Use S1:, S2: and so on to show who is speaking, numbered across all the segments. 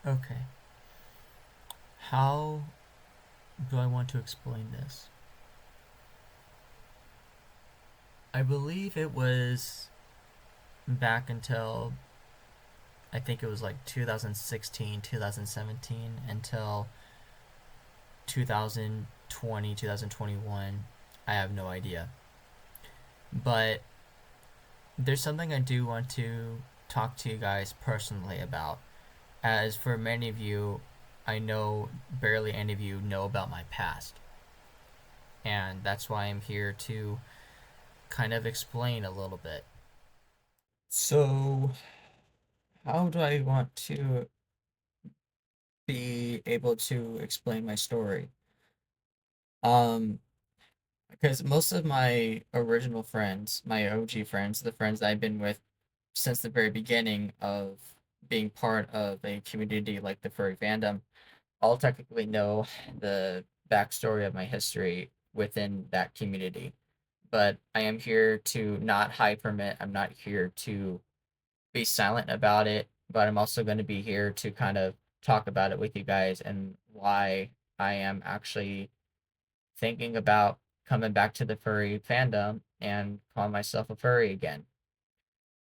S1: Okay. How do I want to explain this? I believe it was back until I think it was like 2016, 2017 until 2020, 2021. I have no idea. But there's something I do want to talk to you guys personally about. As for many of you, I know barely any of you know about my past. And that's why I'm here to kind of explain a little bit. So, how do I want to be able to explain my story? Um, because most of my original friends, my OG friends, the friends I've been with since the very beginning of being part of a community like the Furry Fandom, all technically know the backstory of my history within that community. But I am here to not hide from it. I'm not here to be silent about it, but I'm also going to be here to kind of talk about it with you guys and why I am actually thinking about coming back to the furry fandom and calling myself a furry again.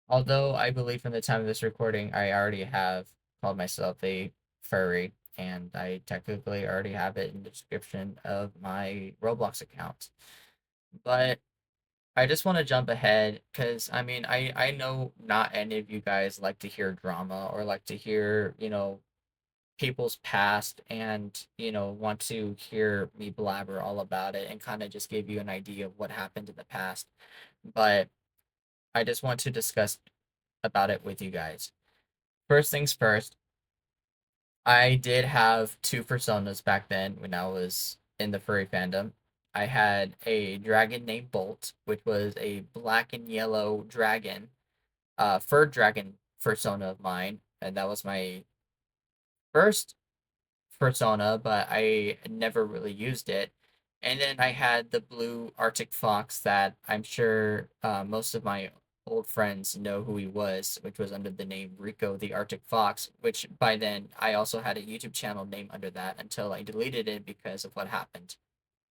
S1: Although I believe from the time of this recording, I already have called myself a furry, and I technically already have it in the description of my Roblox account. But I just want to jump ahead because I know not any of you guys like to hear drama or like to hear, people's past and, want to hear me blabber all about it and kind of just give you an idea of what happened in the past. But I just want to discuss about it with you guys. First things first, I did have two personas back then when I was in the furry fandom. I had a dragon named Bolt, which was a black and yellow dragon, fur dragon persona of mine, and that was my first persona, but I never really used it. And then I had the blue Arctic fox that I'm sure most of my old friends know who he was, which was under the name Rico the Arctic Fox, which by then I also had a YouTube channel name under that until I deleted it because of what happened.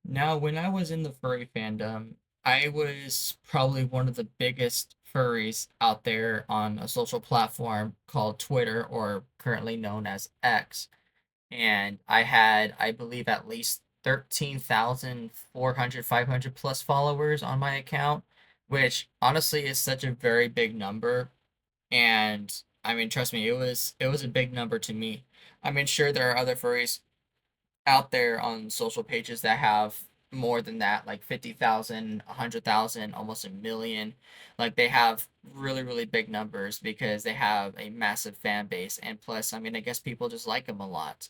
S1: Now, when I was in the furry fandom, I was probably one of the biggest furries out there on a social platform called Twitter, or currently known as X. And I had, I believe, at least 13,400, 500 plus followers on my account, which honestly is such a very big number. And trust me, it was a big number to me. Sure, there are other furries out there on social pages that have more than that, like 50,000, 100,000, almost a million. Like they have really, really big numbers because they have a massive fan base. And plus, I guess people just like them a lot.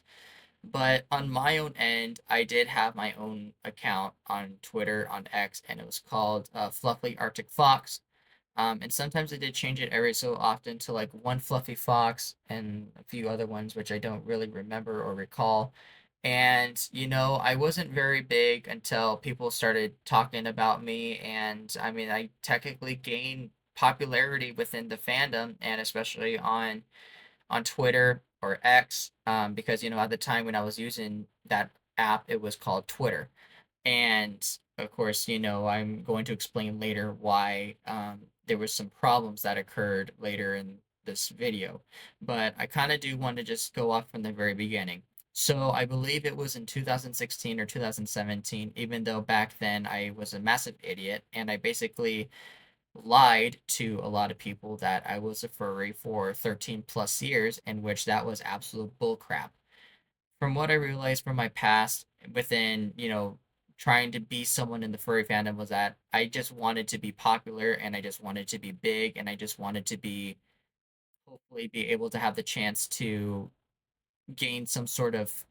S1: But on my own end, I did have my own account on Twitter, on X, and it was called Fluffy Arctic Fox. And sometimes I did change it every so often to like one Fluffy Fox and a few other ones, which I don't really remember or recall. And, I wasn't very big until people started talking about me. And I technically gained popularity within the fandom and especially on Twitter or X, because at the time when I was using that app, it was called Twitter, and of course, I'm going to explain later why there was some problems that occurred later in this video, but I kind of do want to just go off from the very beginning. So I believe it was in 2016 or 2017, even though back then I was a massive idiot and I basically lied to a lot of people that I was a furry for 13 plus years, in which that was absolute bullcrap. From what I realized from my past within, trying to be someone in the furry fandom was that I just wanted to be popular and I just wanted to be big and I just wanted to be hopefully be able to have the chance to gain some sort of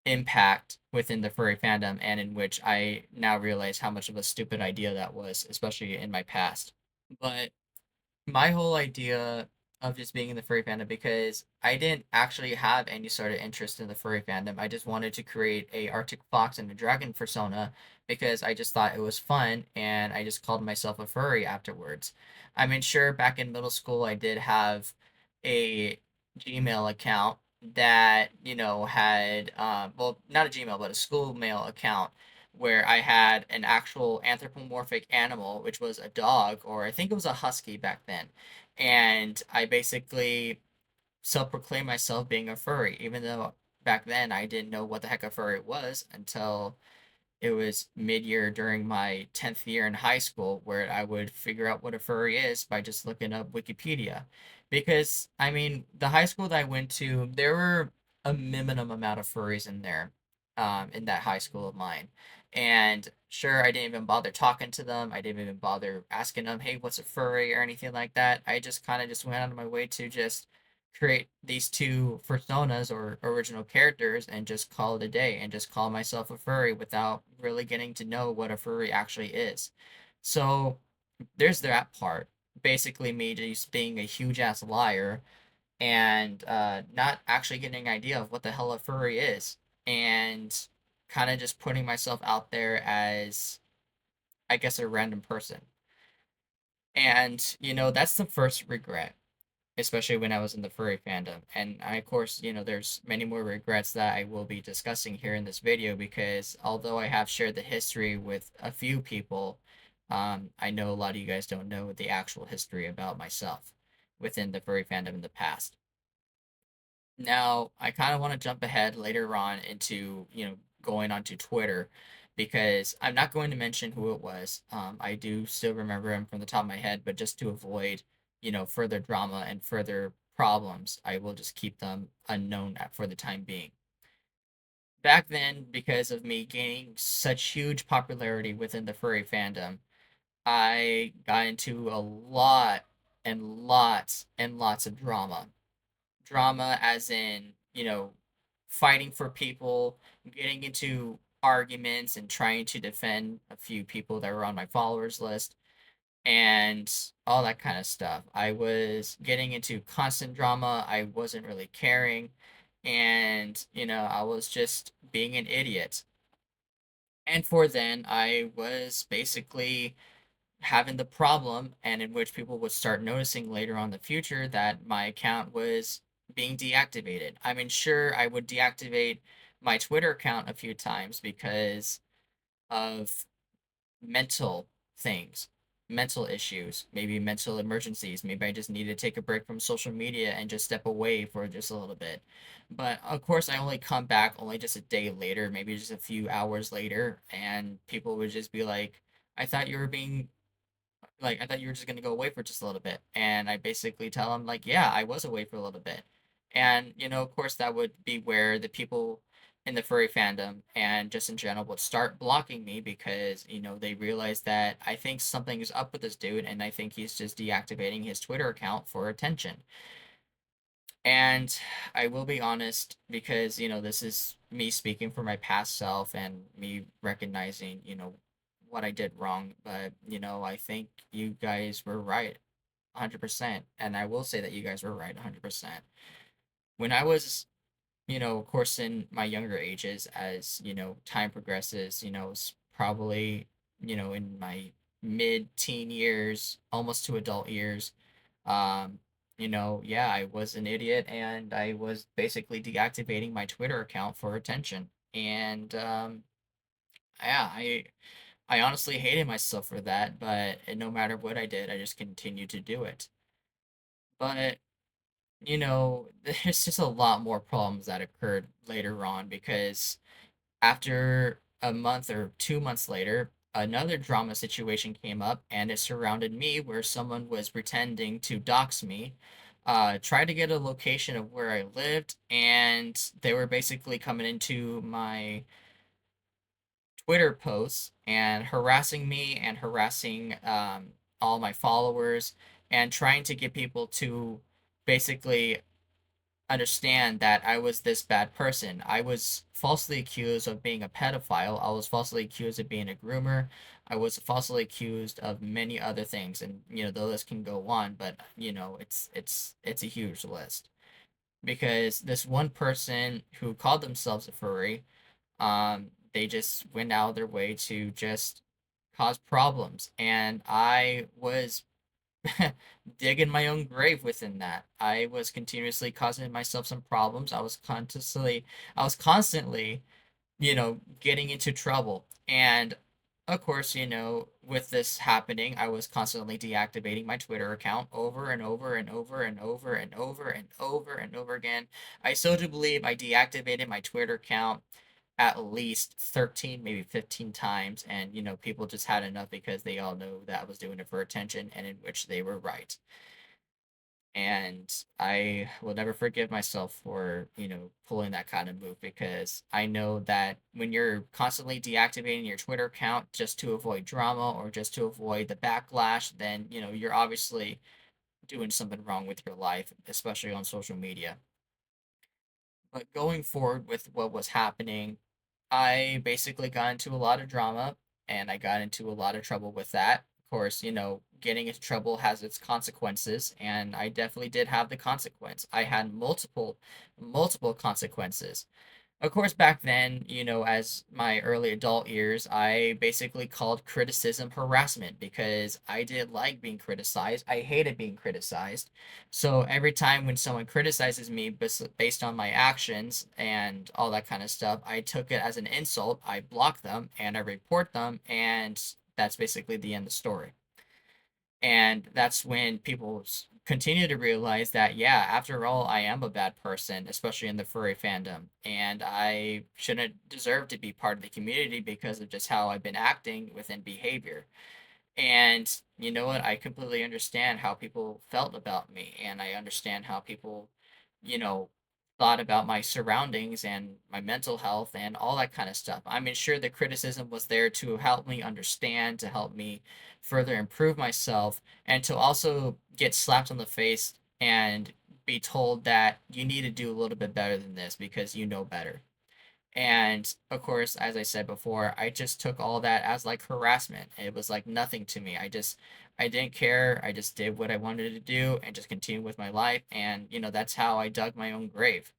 S1: impact within the furry fandom and in which I now realize how much of a stupid idea that was, especially in my past. But my whole idea of just being in the furry fandom because I didn't actually have any sort of interest in the furry fandom. I just wanted to create a Arctic fox and a dragon persona because I just thought it was fun and I just called myself a furry afterwards. Sure, back in middle school I did have a Gmail account that had well, not a Gmail but a school mail account where I had an actual anthropomorphic animal, which was a dog, or I think it was a husky back then, and I basically self-proclaimed myself being a furry, even though back then I didn't know what the heck a furry was until it was mid-year during my 10th year in high school where I would figure out what a furry is by just looking up Wikipedia. Because, I mean, the high school that I went to, there were a minimum amount of furries in there, in that high school of mine. And sure, I didn't even bother talking to them. I didn't even bother asking them, hey, what's a furry or anything like that. I just kind of just went out of my way to just create these two personas or original characters and just call it a day and just call myself a furry without really getting to know what a furry actually is. So there's that part. Basically, me just being a huge ass liar and not actually getting an idea of what the hell a furry is and kind of just putting myself out there as, I guess, a random person. And, that's the first regret, especially when I was in the furry fandom. And I, of course, there's many more regrets that I will be discussing here in this video because although I have shared the history with a few people, I know a lot of you guys don't know the actual history about myself within the furry fandom in the past. Now, I kind of want to jump ahead later on into, going onto Twitter because I'm not going to mention who it was. I do still remember him from the top of my head, but just to avoid, further drama and further problems, I will just keep them unknown for the time being. Back then, because of me gaining such huge popularity within the furry fandom, I got into a lot and lots and lots of drama. Drama as in, fighting for people, getting into arguments and trying to defend a few people that were on my followers list and all that kind of stuff. I was getting into constant drama. I wasn't really caring and, I was just being an idiot. And for then, I was basically having the problem and in which people would start noticing later on in the future that my account was being deactivated. I mean, sure, I would deactivate my Twitter account a few times because of mental things, mental issues, maybe mental emergencies. Maybe I just need to take a break from social media and just step away for just a little bit. But of course, I only come back only just a day later, maybe just a few hours later, and people would just be like, I thought you were being I thought you were just gonna go away for just a little bit. And I basically tell him like, yeah, I was away for a little bit. And of course that would be where the people in the furry fandom and just in general would start blocking me because, they realize that I think something is up with this dude and I think he's just deactivating his Twitter account for attention. And I will be honest because, this is me speaking for my past self and me recognizing, what I did wrong. But, I think you guys were right 100%. And I will say that you guys were right 100%. When I was, of course, in my younger ages, as, time progresses, it's probably, in my mid-teen years, almost to adult years, um, yeah, I was an idiot and I was basically deactivating my Twitter account for attention. And yeah, I honestly hated myself for that, but no matter what I did, I just continued to do it. But, there's just a lot more problems that occurred later on because after a month or 2 months later, another drama situation came up and it surrounded me where someone was pretending to dox me, try to get a location of where I lived, and they were basically coming into my Twitter posts and harassing me and harassing all my followers and trying to get people to basically understand that I was this bad person. I was falsely accused of being a pedophile. I was falsely accused of being a groomer. I was falsely accused of many other things, and the list can go on. But it's a huge list because this one person who called themselves a furry, they just went out of their way to just cause problems, and I was digging my own grave within that. I was continuously causing myself some problems. I was constantly, getting into trouble. And of course, with this happening, I was constantly deactivating my Twitter account over and over and over and over and over and over and over again. I still do believe I deactivated my Twitter account at least 13, maybe 15 times. And, people just had enough because they all know that I was doing it for attention, and in which they were right. And I will never forgive myself for, pulling that kind of move, because I know that when you're constantly deactivating your Twitter account just to avoid drama or just to avoid the backlash, then, you're obviously doing something wrong with your life, especially on social media. But going forward with what was happening, I basically got into a lot of drama, and I got into a lot of trouble with that. Of course, getting into trouble has its consequences, and I definitely did have the consequence. I had multiple consequences. Of course, back then, as my early adult years, I basically called criticism harassment because I didn't like being criticized. I hated being criticized. So every time when someone criticizes me based on my actions and all that kind of stuff, I took it as an insult. I block them and I report them, and that's basically the end of the story. And that's when people continue to realize that, yeah, after all, I am a bad person, especially in the furry fandom, and I shouldn't deserve to be part of the community because of just how I've been acting within behavior. And you know what? I completely understand how people felt about me, and I understand how people, you know, thought about my surroundings and my mental health and all that kind of stuff. I mean, sure, the criticism was there to help me understand, to help me further improve myself, and to also get slapped on the face and be told that you need to do a little bit better than this because you know better. And of course, as I said before, I just took all that as like harassment. It was like nothing to me. I didn't care. I just did what I wanted to do and just continued with my life. And, that's how I dug my own grave.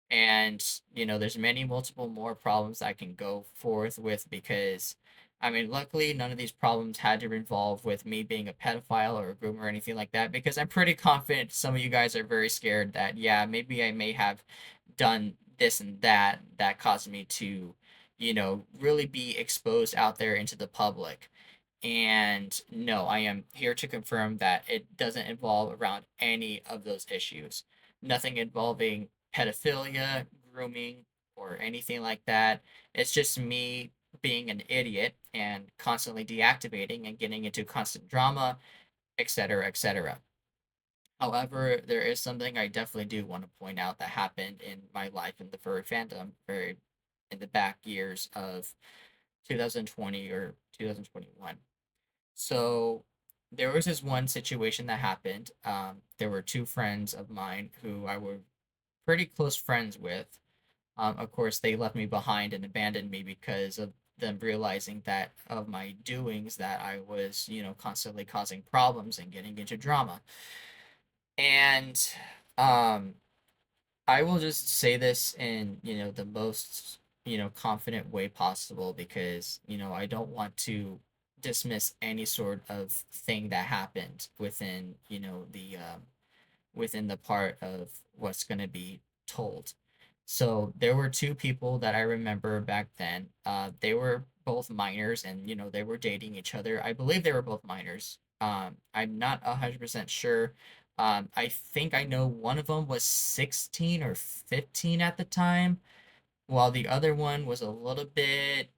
S1: And, there's many multiple more problems I can go forth with, because, I mean, luckily none of these problems had to involve with me being a pedophile or a groomer or anything like that, because I'm pretty confident some of you guys are very scared that, yeah, maybe I may have done this and that caused me to, really be exposed out there into the public. And no, I am here to confirm that it doesn't involve around any of those issues. Nothing involving pedophilia, grooming, or anything like that. It's just me being an idiot and constantly deactivating and getting into constant drama, etc., etc. However, there is something I definitely do want to point out that happened in my life in the furry fandom, very in the back years of 2020 or 2021. So there was this one situation that happened. There were two friends of mine who I were pretty close friends with. Of course, they left me behind and abandoned me because of them realizing that of my doings, that I was, constantly causing problems and getting into drama. And um, I will just say this in, the most, confident way possible, because, I don't want to dismiss any sort of thing that happened within, within the part of what's going to be told. So there were two people that I remember back then. They were both minors, and they were dating each other. I believe they were both minors. I'm not 100% sure. I think I know one of them was 16 or 15 at the time, while the other one was a little bit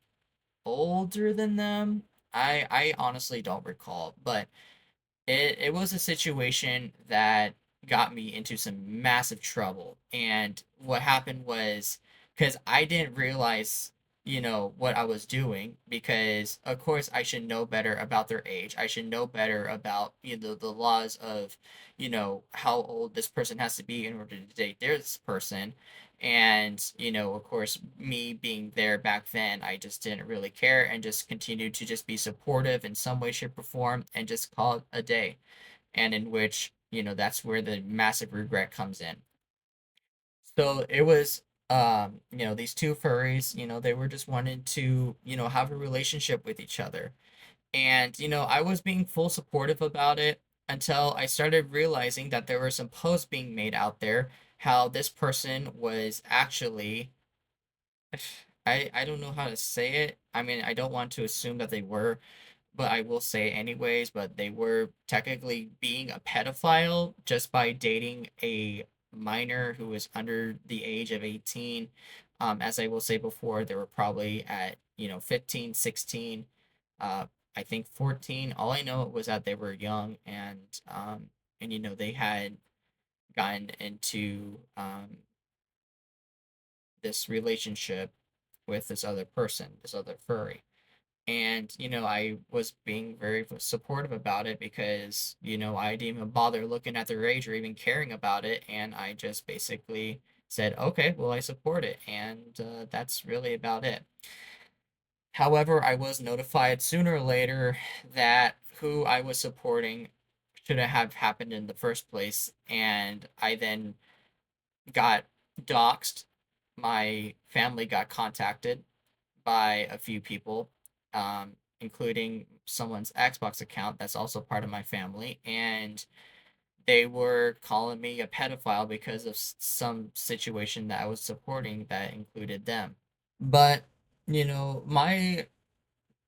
S1: older than them. I honestly don't recall, but it was a situation that got me into some massive trouble. And what happened was, because I didn't realize, what I was doing, because of course I should know better about their age. I should know better about, the laws of, how old this person has to be in order to date this person. And, of course, me being there back then, I just didn't really care and just continued to just be supportive in some way, shape, or form, and just call it a day. And in which, that's where the massive regret comes in. So it was, these two furries, they were just wanting to, have a relationship with each other. And, I was being full supportive about it. until I started realizing that there were some posts being made out there how this person was actually I don't know how to say it. I mean, I don't want to assume that they were, but I will say anyways, but they were technically being a pedophile just by dating a minor who was under the age of 18. As I will say before, they were probably at, 15, 16, uh, I think 14. All I know was that they were young and they had gotten into this relationship with this other person, this other furry. And, I was being very supportive about it because, I didn't even bother looking at their age or even caring about it. And I just basically said, okay, well, I support it. And that's really about it. However, I was notified sooner or later that who I was supporting shouldn't have happened in the first place. And I then got doxxed. My family got contacted by a few people, including someone's Xbox account that's also part of my family, and they were calling me a pedophile because of some situation that I was supporting that included them. But, my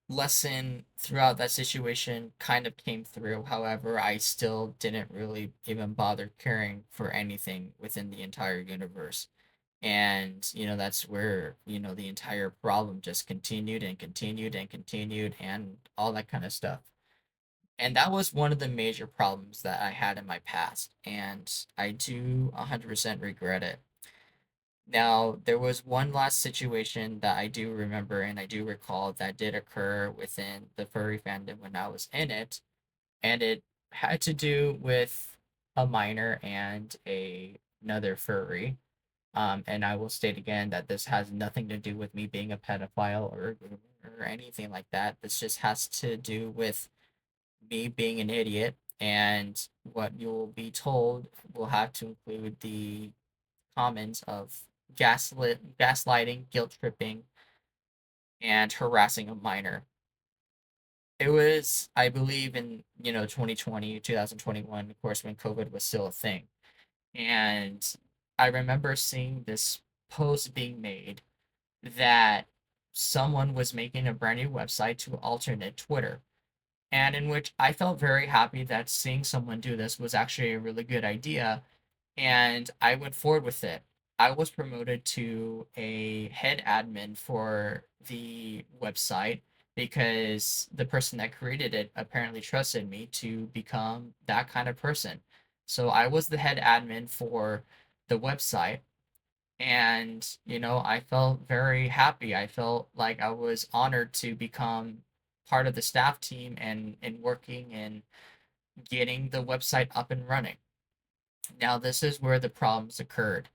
S1: lesson throughout that situation kind of came through. However, I still didn't really even bother caring for anything within the entire universe. And, that's where, the entire problem just continued and continued and continued and all that kind of stuff. And that was one of the major problems that I had in my past. And I do 100% regret it. Now, there was one last situation that I do remember and I do recall that did occur within the furry fandom when I was in it. And it had to do with a minor and another furry. And I will state again that this has nothing to do with me being a pedophile or anything like that. This just has to do with me being an idiot. And what you'll be told will have to include the comments of gaslighting, guilt tripping, and harassing a minor. It was, I believe, in 2020, 2021, of course, when COVID was still a thing. And I remember seeing this post being made that someone was making a brand new website to alternate Twitter, and in which I felt very happy that seeing someone do this was actually a really good idea, and I went forward with it. I was promoted to a head admin for the website because the person that created it apparently trusted me to become that kind of person. So I was the head admin for the website, and I felt very happy. I felt like I was honored to become part of the staff team and working and getting the website up and running. Now this is where the problems occurred.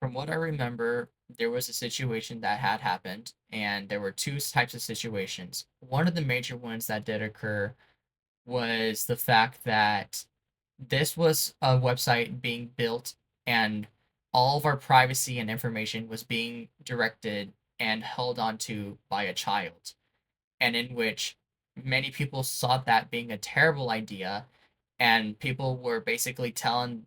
S1: From what I remember, there was a situation that had happened, and there were two types of situations. One of the major ones that did occur was the fact that this was a website being built, and all of our privacy and information was being directed and held onto by a child, and in which many people saw that being a terrible idea, and people were basically telling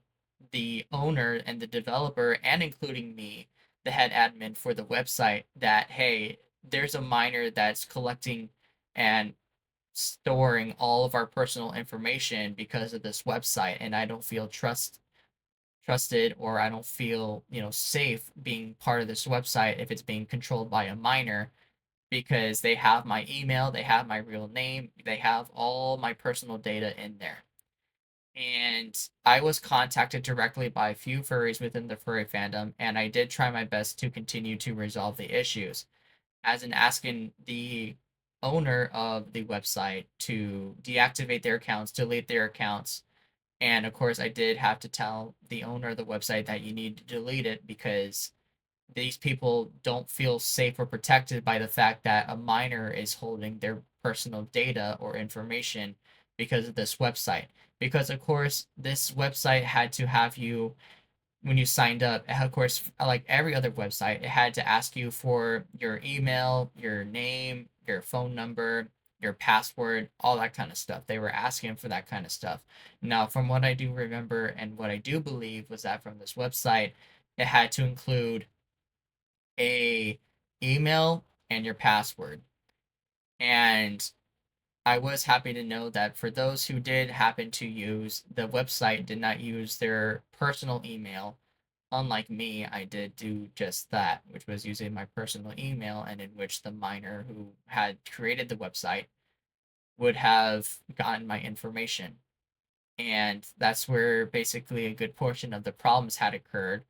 S1: the owner and the developer, and including me, the head admin for the website, that hey, there's a minor that's collecting and storing all of our personal information because of this website, and I don't feel trusted, or I don't feel, safe being part of this website if it's being controlled by a minor, because they have my email, they have my real name, they have all my personal data in there. And I was contacted directly by a few furries within the furry fandom, and I did try my best to continue to resolve the issues, as in asking the owner of the website to deactivate their accounts, delete their accounts. And of course, I did have to tell the owner of the website that you need to delete it because these people don't feel safe or protected by the fact that a minor is holding their personal data or information because of this website. Because, of course, this website had to have you, when you signed up, of course, like every other website, it had to ask you for your email, your name, your phone number, your password, all that kind of stuff. They were asking for that kind of stuff. Now, from what I do remember and what I do believe was that from this website, it had to include a email and your password. And I was happy to know that for those who did happen to use the website, did not use their personal email. Unlike me, I did do just that, which was using my personal email, and in which the miner who had created the website would have gotten my information. And that's where basically a good portion of the problems had occurred.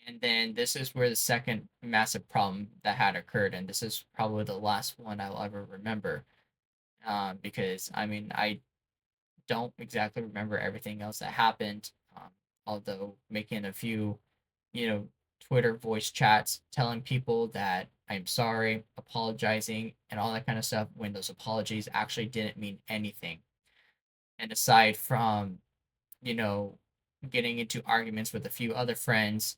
S1: And then this is where the second massive problem that had occurred, and this is probably the last one I'll ever remember, because I mean I don't exactly remember everything else that happened, although making a few, you know, Twitter voice chats telling people that I'm sorry, apologizing, and all that kind of stuff when those apologies actually didn't mean anything. And aside from, you know, getting into arguments with a few other friends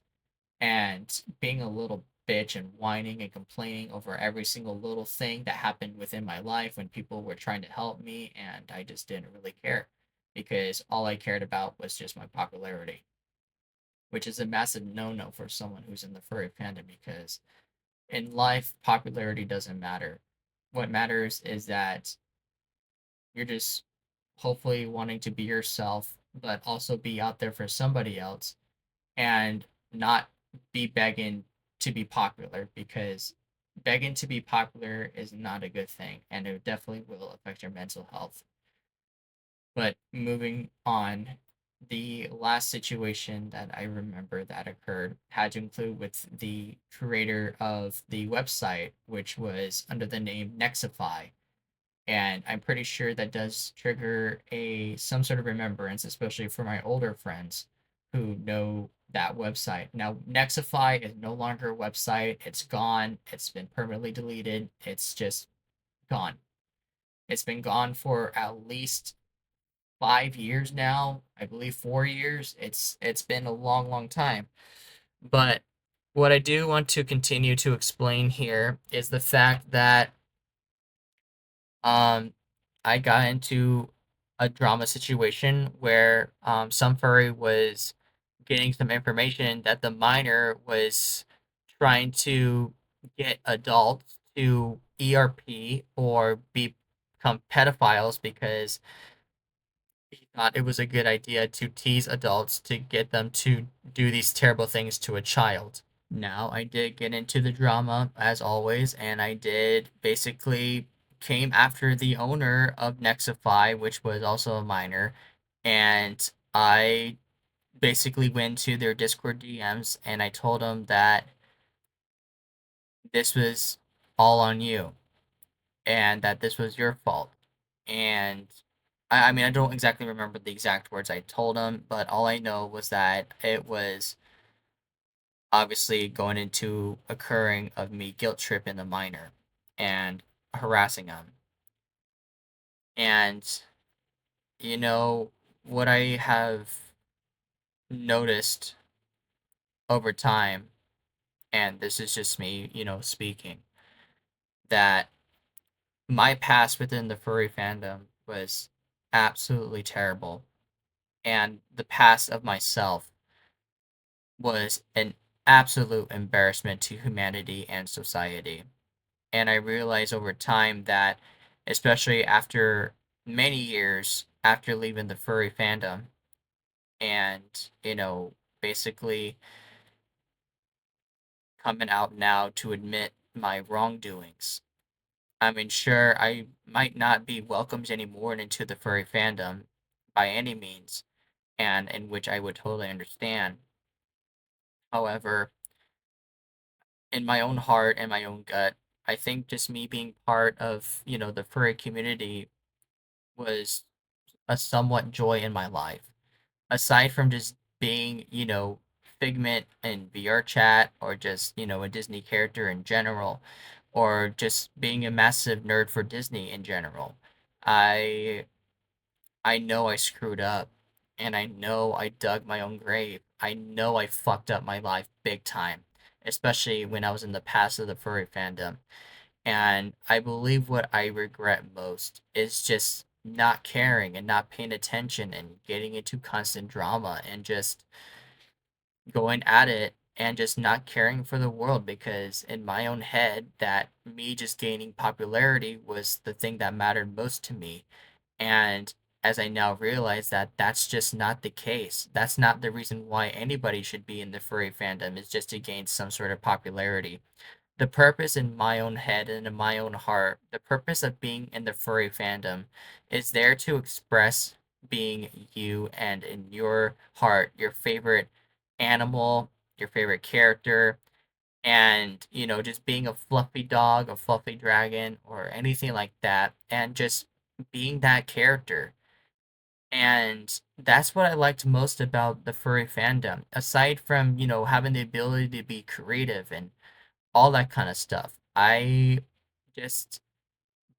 S1: and being a little bitch and whining and complaining over every single little thing that happened within my life when people were trying to help me, and I just didn't really care because all I cared about was just my popularity, which is a massive no-no for someone who's in the furry fandom because in life popularity doesn't matter. What matters is that you're just hopefully wanting to be yourself but also be out there for somebody else and not be begging to be popular, because begging to be popular is not a good thing and it definitely will affect your mental health. But moving on, the last situation that I remember that occurred had to include with the creator of the website, which was under the name Nexify. And I'm pretty sure that does trigger a some sort of remembrance, especially for my older friends who know that website. Now, Nexify is no longer a website. It's gone. It's been permanently deleted. It's just gone. It's been gone for at least 5 years now. I believe 4 years. It's been a long, long time. But what I do want to continue to explain here is the fact that um I got into a drama situation where some furry was getting some information that the minor was trying to get adults to ERP or become pedophiles because he thought it was a good idea to tease adults to get them to do these terrible things to a child. Now, I did get into the drama as always, and I did basically came after the owner of Nexify, which was also a minor, and I basically went to their Discord DMs and I told them that this was all on you and that this was your fault. And I mean, I don't exactly remember the exact words I told them, but all I know was that it was obviously going into occurring of me guilt tripping the minor and harassing him. And you know what I have noticed over time, and this is just me, speaking, that my past within the furry fandom was absolutely terrible, and the past of myself was an absolute embarrassment to humanity and society. And I realized over time that, especially after many years after leaving the furry fandom, and basically coming out now to admit my wrongdoings. I mean, sure, I might not be welcomed anymore into the furry fandom by any means, and in which I would totally understand. However, in my own heart and my own gut, I think just me being part of, the furry community was a somewhat joy in my life. Aside from just being, Figment in VR chat or just, a Disney character in general, or just being a massive nerd for Disney in general. I I know I screwed up and I know I dug my own grave. I know I fucked up my life big time, especially when I was in the past of the furry fandom. And I believe what I regret most is just not caring and not paying attention and getting into constant drama and just going at it and just not caring for the world, because in my own head that me just gaining popularity was the thing that mattered most to me. And as I now realize that that's just not the case. That's not the reason why anybody should be in the furry fandom, is just to gain some sort of popularity. The purpose in my own head and in my own heart, the purpose of being in the furry fandom is there to express being you, and in your heart, your favorite animal, your favorite character, and just being a fluffy dog, a fluffy dragon, or anything like that, and just being that character. And that's what I liked most about the furry fandom, aside from having the ability to be creative and all that kind of stuff. I just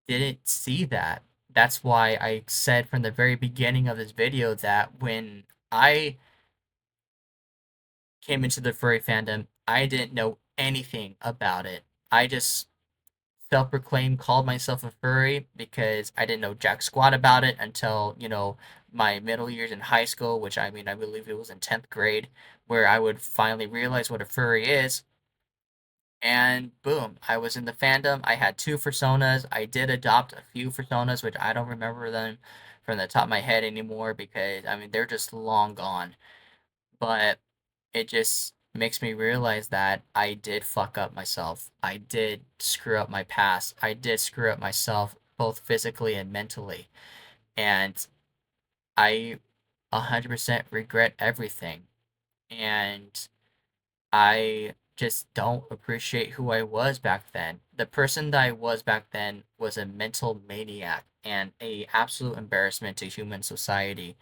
S1: didn't see that. That's why I said from the very beginning of this video that when I came into the furry fandom, I didn't know anything about it. I just self-proclaimed called myself a furry because I didn't know jack squat about it until, my middle years in high school, which I mean, I believe it was in 10th grade, where I would finally realize what a furry is. And boom, I was in the fandom. I had two personas. I did adopt a few personas, which I don't remember them from the top of my head anymore because I mean they're just long gone. But it just makes me realize that I did fuck up myself. I did screw up my past. I did screw up myself both physically and mentally. And I 100% regret everything. And I just don't appreciate who I was back then. The person that I was back then was a mental maniac and a absolute embarrassment to human society.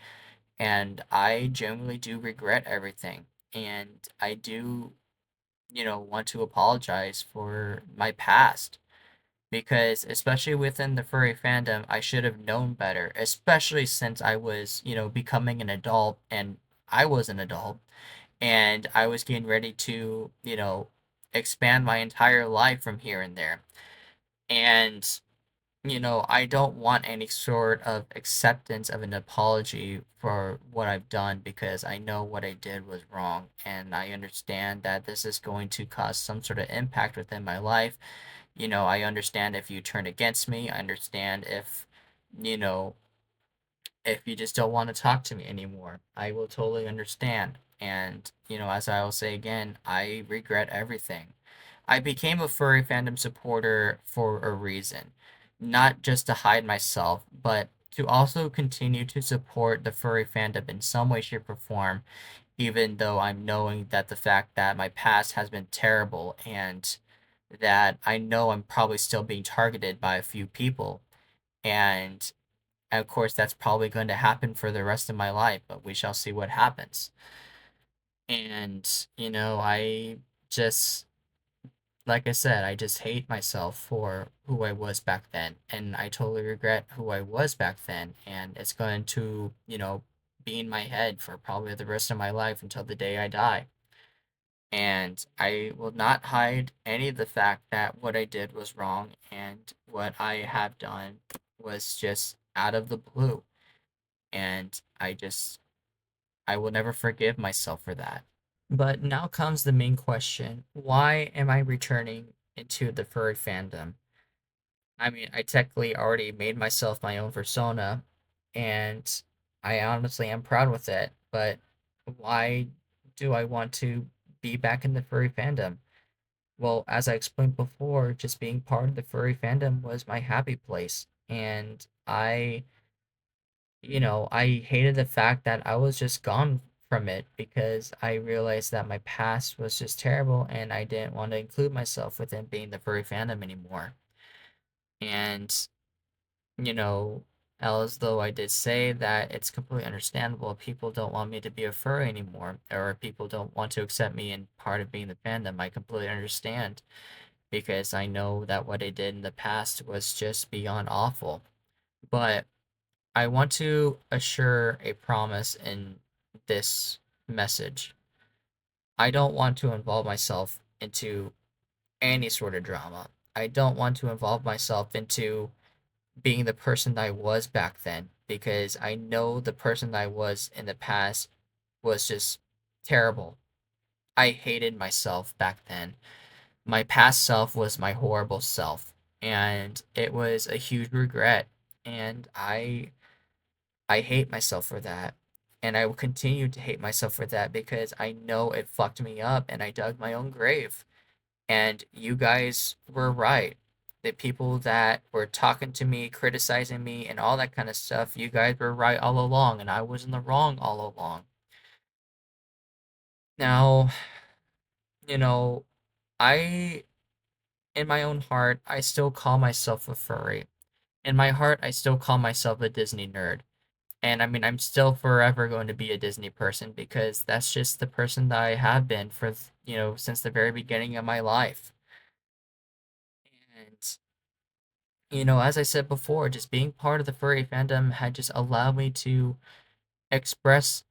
S1: And I genuinely do regret everything. And I do, want to apologize for my past. Because especially within the furry fandom, I should have known better, especially since I was, becoming an adult and I was an adult and I was getting ready to, expand my entire life from here and there. And, I don't want any sort of acceptance of an apology for what I've done because I know what I did was wrong. And I understand that this is going to cause some sort of impact within my life. I understand if you turn against me. I understand you know, if you just don't want to talk to me anymore. I will totally understand. And, as I will say again, I regret everything. I became a furry fandom supporter for a reason, not just to hide myself, but to also continue to support the furry fandom in some way, shape, or form, even though I'm knowing that the fact that my past has been terrible and that I know I'm probably still being targeted by a few people. And of course, that's probably going to happen for the rest of my life, but we shall see what happens. And, I just, like I said, I just hate myself for who I was back then. And I totally regret who I was back then. And it's going to, be in my head for probably the rest of my life until the day I die. And I will not hide any of the fact that what I did was wrong and what I have done was just out of the blue. And I will never forgive myself for that. But now comes the main question. Why am I returning into the furry fandom? I mean, I technically already made myself my own persona, and I honestly am proud with it, but why do I want to be back in the furry fandom? Well, as I explained before, just being part of the furry fandom was my happy place, and I hated the fact that I was just gone from it because I realized that my past was just terrible and I didn't want to include myself within being the furry fandom anymore. And, you know, as though I did say that it's completely understandable if people don't want me to be a furry anymore or people don't want to accept me in part of being the fandom. I completely understand because I know that what I did in the past was just beyond awful. But I want to assure a promise in this message. I don't want to involve myself into any sort of drama. I don't want to involve myself into being the person I was back then because I know the person I was in the past was just terrible. I hated myself back then. My past self was my horrible self, and it was a huge regret. And I hate myself for that. And I will continue to hate myself for that because I know it fucked me up and I dug my own grave. And you guys were right. The people that were talking to me, criticizing me, and all that kind of stuff, you guys were right all along, and I was in the wrong all along. Now, you know, I, in my own heart, I still call myself a furry. In my heart, I still call myself a Disney nerd. And I mean, I'm still forever going to be a Disney person because that's just the person that I have been for, since the very beginning of my life. And as I said before, just being part of the furry fandom had just allowed me to express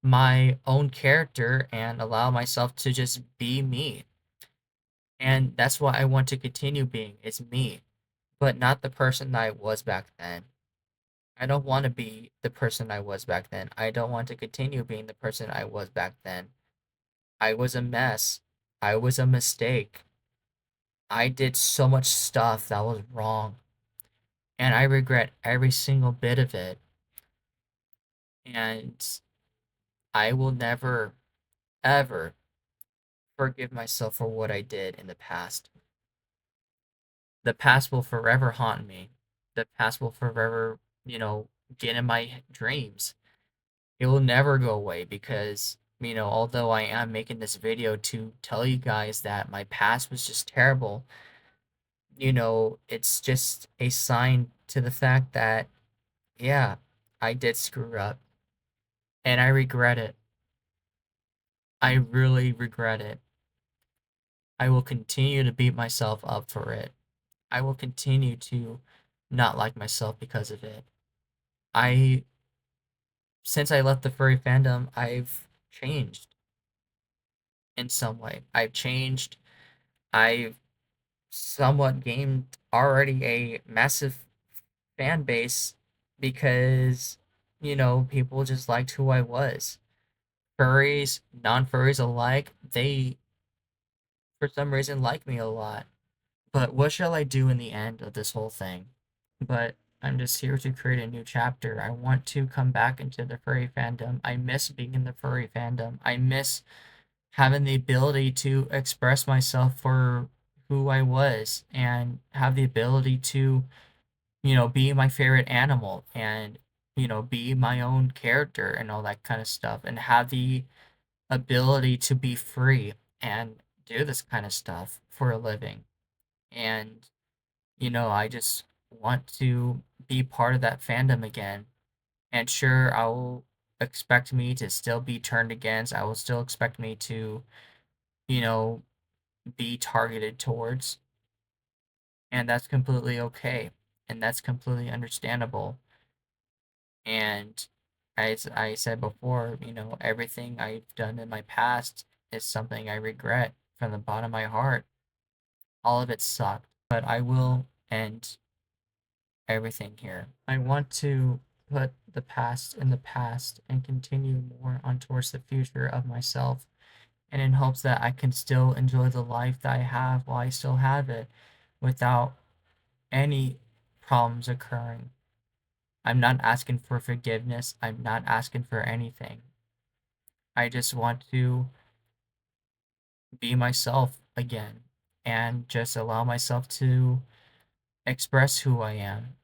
S1: my own character and allow myself to just be me. And that's what I want to continue being. It's me, but not the person that I was back then. I don't want to be the person I was back then. I don't want to continue being the person I was back then. I was a mess. I was a mistake. I did so much stuff that was wrong, and I regret every single bit of it. And I will never, ever forgive myself for what I did in the past. The past will forever haunt me. The past will forever, get in my dreams. It will never go away because, although I am making this video to tell you guys that my past was just terrible, it's just a sign to the fact that, yeah, I did screw up and I regret it. I really regret it. I will continue to beat myself up for it. I will continue to not like myself because of it. I, since I left the furry fandom, I've changed in some way. I've changed. I've somewhat gained already a massive fan base because, people just liked who I was. Furries, non-furries alike, they, for some reason, like me a lot. But what shall I do in the end of this whole thing? But I'm just here to create a new chapter. I want to come back into the furry fandom. I miss being in the furry fandom. I miss having the ability to express myself for who I was and have the ability to, be my favorite animal and, be my own character and all that kind of stuff and have the ability to be free and do this kind of stuff for a living. And, I just want to be part of that fandom again. And sure, I will expect me to still be turned against. I will still expect me to, you know, be targeted towards. And that's completely okay. And that's completely understandable. And as I said before, everything I've done in my past is something I regret from the bottom of my heart. All of it sucked, but I will end everything here. I want to put the past in the past and continue more on towards the future of myself, and in hopes that I can still enjoy the life that I have while I still have it without any problems occurring. I'm not asking for forgiveness. I'm not asking for anything. I just want to be myself again and just allow myself to express who I am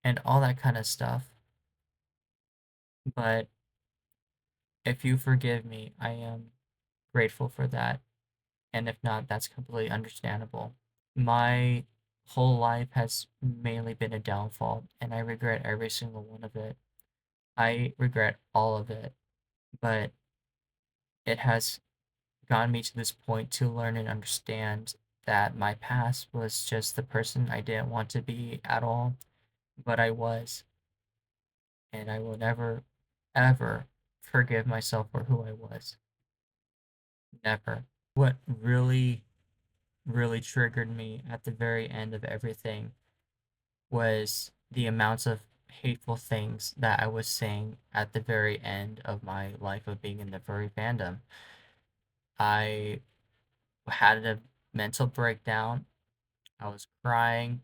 S1: and all that kind of stuff. But if you forgive me, I am grateful for that. And if not, that's completely understandable. My whole life has mainly been a downfall, and I regret every single one of it. I regret all of it, but it has gotten me to this point to learn and understand that my past was just the person I didn't want to be at all, but I was, and I will never, ever forgive myself for who I was. Never. What really really triggered me at the very end of everything was the amounts of hateful things that I was saying at the very end of my life of being in the furry fandom. I had a mental breakdown. I was crying,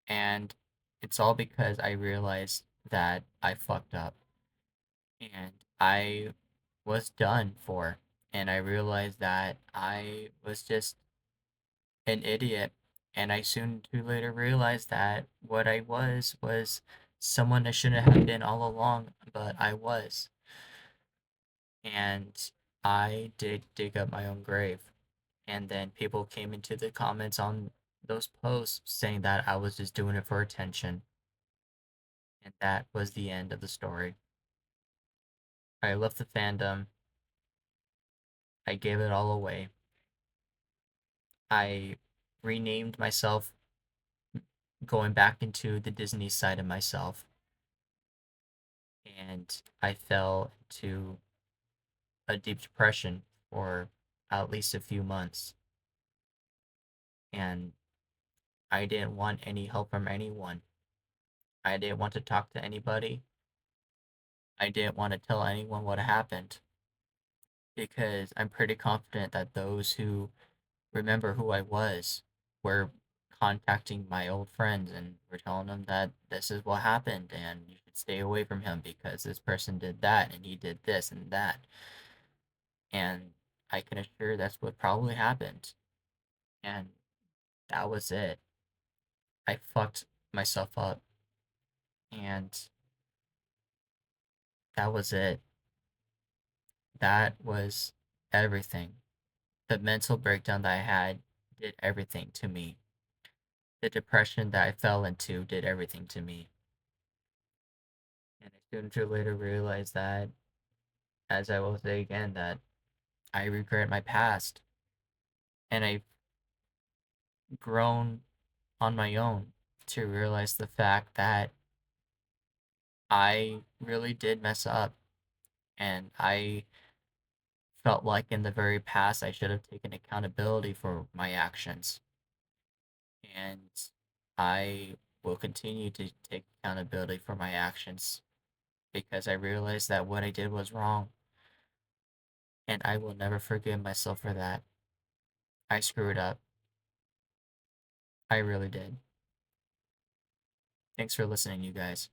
S1: and it's all because I realized that I fucked up and I was done for. And I realized that I was just an idiot. And I soon too later realized that what I was someone I shouldn't have been all along, but I was. And I did dig up my own grave. And then people came into the comments on those posts saying that I was just doing it for attention. And that was the end of the story. I left the fandom. I gave it all away. I renamed myself, going back into the Disney side of myself, and I fell into a deep depression for at least a few months. And I didn't want any help from anyone. I didn't want to talk to anybody. I didn't want to tell anyone what happened because I'm pretty confident that those who remember who I was were contacting my old friends and were telling them that this is what happened and you should stay away from him because this person did that and he did this and that. And I can assure that's what probably happened. And that was it. I fucked myself up and that was it. That was everything. The mental breakdown that I had did everything to me. The depression that I fell into did everything to me. And I sooner or later realized that, as I will say again, that I regret my past. And I've grown on my own to realize the fact that I really did mess up. And I felt like in the very past I should have taken accountability for my actions. And I will continue to take accountability for my actions because I realized that what I did was wrong. And I will never forgive myself for that. I screwed up. I really did. Thanks for listening, you guys.